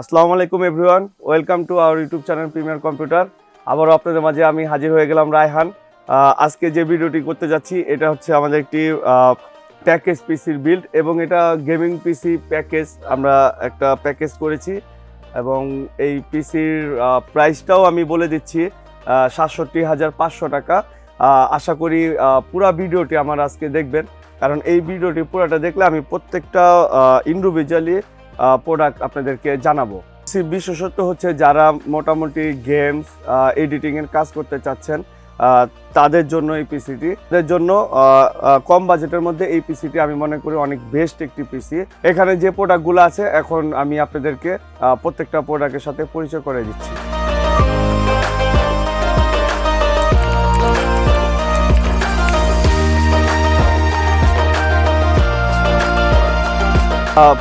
আসসালামু আলাইকুম everyone, welcome to our YouTube channel premier computer. আবারও আপনাদের মাঝে আমি হাজির হয়ে গেলাম রায়হান। আজকে যে ভিডিওটি করতে যাচ্ছি এটা হচ্ছে আমাদের একটি প্যাকেজ পিসির বিল্ড, এবং এটা গেমিং পিসি প্যাকেজ। আমরা একটা প্যাকেজ করেছি এবং এই পিসির প্রাইসটাও আমি বলে দিচ্ছি ৬৭,৫০০ টাকা। আশা করি পুরো ভিডিওটি আমার আজকে দেখবেন, কারণ এই ভিডিওটি পুরোটা দেখলে আমি প্রত্যেকটা ইন্ডিভিজুয়ালি প্রোডাক্ট আপনাদেরকে জানাবো। বিশেষত হচ্ছে যারা মোটামুটি গেমস এডিটিংয়ের কাজ করতে চাচ্ছেন তাদের জন্য এই পিসিটি, তাদের জন্য কম বাজেটের মধ্যে এই পিসিটি আমি মনে করি অনেক বেস্ট একটি পিসি। এখানে যে প্রোডাক্টগুলো আছে এখন আমি আপনাদেরকে প্রত্যেকটা প্রোডাক্টের সাথে পরিচয় করে দিচ্ছি।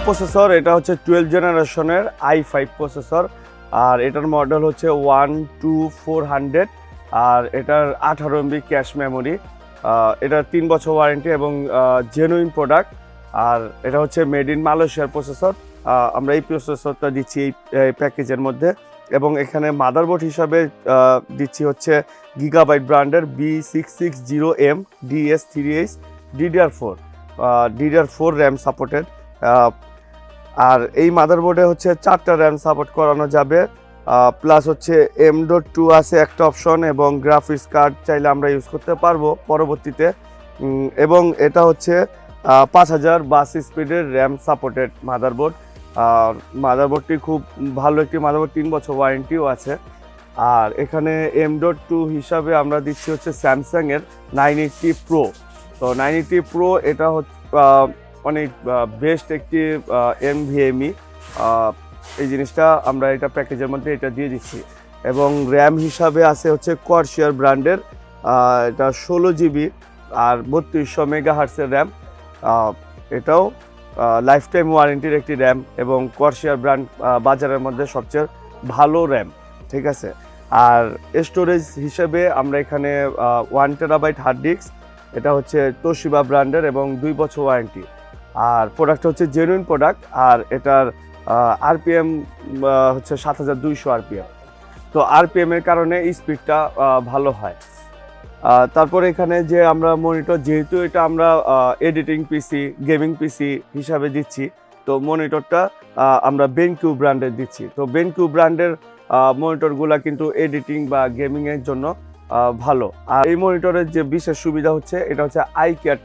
প্রসেসর এটা হচ্ছে 12 জেনারেশনের i5 প্রসেসর, আর এটার মডেল হচ্ছে 12400, আর এটার 18 MB ক্যাশ মেমোরি। এটার 3 বছর ওয়ারেন্টি এবং জেনুইন প্রোডাক্ট। আর এটা হচ্ছে মেড ইন মালয়েশিয়ার প্রসেসর। আমরা এই প্রসেসরটা দিচ্ছি এই প্যাকেজের মধ্যে, এবং এখানে মাদারবোর্ড হিসাবে দিচ্ছি হচ্ছে গিগাবাইট ব্র্যান্ডের B660M DS3H DDR4 RAM supported. আর এই মাদারবোর্ডে হচ্ছে 4টা র্যাম সাপোর্ট করানো যাবে, প্লাস হচ্ছে M.2 আছে একটা অপশন, এবং গ্রাফিক্স কার্ড চাইলে আমরা ইউজ করতে পারবো পরবর্তীতে। এবং এটা হচ্ছে 5000 বাস স্পিডের র্যাম সাপোর্টেড মাদারবোর্ড। আর মাদারবোর্ডটি খুব ভালো একটি মাদারবোর্ড, 3 বছর ওয়ারেন্টিও আছে। আর এখানে M.2 হিসাবে আমরা দিচ্ছি হচ্ছে স্যামসাংয়ের 980 Pro। তো 980 Pro এটা হচ্ছে অনেক বেস্ট একটি NVMe। এই জিনিসটা আমরা এটা প্যাকেজের মধ্যে এটা দিয়ে দিচ্ছি। এবং র্যাম হিসাবে আছে হচ্ছে কর্সিয়ার ব্র্যান্ডের, এটা 16 GB আর 3200 মেগাহার্টসের র্যাম। এটাও লাইফ টাইম ওয়ারেন্টির একটি র্যাম, এবং কর্সিয়ার ব্র্যান্ড বাজারের মধ্যে সবচেয়ে ভালো র্যাম, ঠিক আছে। আর স্টোরেজ হিসেবে আমরা এখানে 1 TB হার্ড ডিস্ক, এটা হচ্ছে তোশিবা ব্র্যান্ডের এবং 2 বছর ওয়ারেন্টি। আর প্রোডাক্ট হচ্ছে জেনুইন প্রোডাক্ট, আর এটার RPM হচ্ছে 7200 RPM। তো RPM এর কারণে স্পিডটা ভালো হয়। তারপর এখানে যে আমরা মনিটর, যেহেতু এটা আমরা এডিটিং পিসি গেমিং পিসি হিসাবে দিচ্ছি, তো মনিটরটা আমরা Benq ব্র্যান্ডের দিচ্ছি। তো Benq ব্র্যান্ডের মনিটরগুলো কিন্তু এডিটিং বা গেমিংয়ের জন্য ভালো। আর এই মনিটরের যে বিশেষ সুবিধা হচ্ছে এটা হচ্ছে আই কেয়ার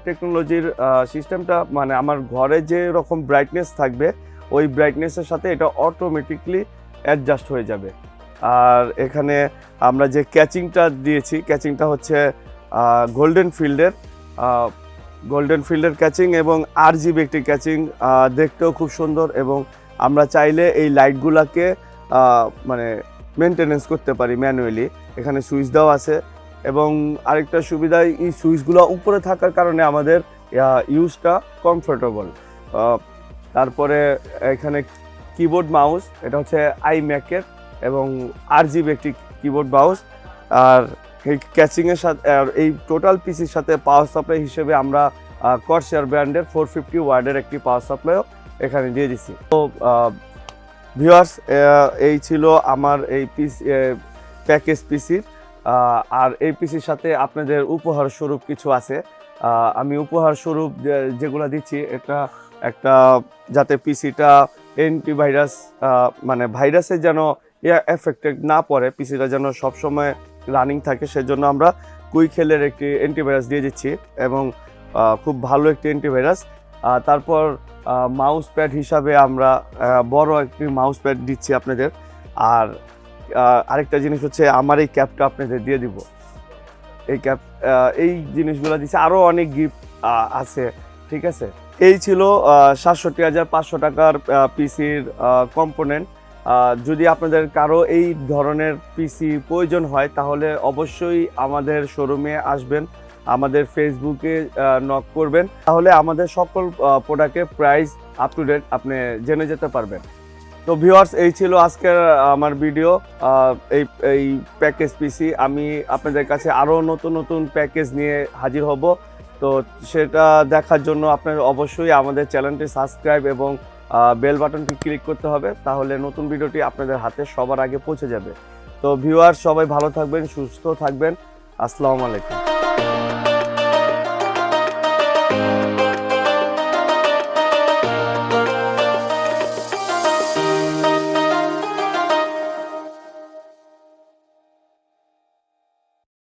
টেকনোলজির সিস্টেমটা, মানে আমার ঘরে যে রকম ব্রাইটনেস থাকবে ওই ব্রাইটনেসের সাথে এটা অটোমেটিকলি অ্যাডজাস্ট হয়ে যাবে। আর এখানে আমরা যে ক্যাচিংটা দিয়েছি, ক্যাচিংটা হচ্ছে গোল্ডেন ফিল্ডের ক্যাচিং, এবং RGB একটি ক্যাচিং, দেখতেও খুব সুন্দর। এবং আমরা চাইলে এই লাইটগুলোকে মানে মেনটেনেন্স করতে পারি ম্যানুয়ালি। এখানে সুইচ দেওয়া আছে, এবং আরেকটা সুবিধা, এই সুইচগুলো উপরে থাকার কারণে আমাদের ইউজটা কমফোর্টেবল। তারপরে এখানে কিবোর্ড মাউস, এটা হচ্ছে iMac-এর এবং RGB একটি কিবোর্ড মাউস। আর এই ক্যাচিংয়ের সাথে, এই টোটাল পিসির সাথে পাওয়ার সাপ্লাই হিসেবে আমরা কর্সিয়ার ব্র্যান্ডের 450 ওয়াটের একটি পাওয়ার সাপ্লাইও এখানে দিয়ে দিচ্ছি। তো ভিউয়ার্স, এই ছিল আমার এই প্যাকেজ পিসির। আর এই পিসির সাথে আপনাদের উপহার স্বরূপ কিছু আছে। আমি উপহার স্বরূপ যেগুলো দিচ্ছি, এটা একটা যাতে পিসিটা অ্যান্টিভাইরাস, মানে ভাইরাসে যেন এফেক্টেড না পড়ে, পিসিটা যেন সবসময় রানিং থাকে, সেজন্য আমরা কুইকহেলের একটি অ্যান্টিভাইরাস দিয়ে দিচ্ছি, এবং খুব ভালো একটি অ্যান্টিভাইরাস। তারপর মাউস প্যাড হিসাবে আমরা বড় একটি মাউস প্যাড দিচ্ছি আপনাদের। আর আরেকটা জিনিস হচ্ছে আমার এই ক্যাপটা আপনাদের দিয়ে দিব। এই ক্যাপ, এই জিনিসগুলো দিচ্ছি, আরও অনেক গিফট আছে, ঠিক আছে। এই ছিল ৬৭,৫০০ টাকার পিসির কম্পোনেন্ট। যদি আপনাদের কারো এই ধরনের পিসি প্রয়োজন হয় তাহলে অবশ্যই আমাদের শোরুমে আসবেন, আমাদের ফেসবুকে নক করবেন, তাহলে আমাদের সকল প্রোডাক্টের প্রাইস আপ টু ডেট আপনি জেনে যেতে পারবেন। তো ভিউয়ার্স, এই ছিল আজকের আমার ভিডিও, এই প্যাকেজ পিসি। আমি আপনাদের কাছে আরও নতুন প্যাকেজ নিয়ে হাজির হব। তো সেটা দেখার জন্য আপনার অবশ্যই আমাদের চ্যানেলটি সাবস্ক্রাইব এবং বেল বাটনটি ক্লিক করতে হবে, তাহলে নতুন ভিডিওটি আপনাদের হাতে সবার আগে পৌঁছে যাবে। তো ভিউয়ার সবাই ভালো থাকবেন, সুস্থ থাকবেন। আসসালামু আলাইকুম।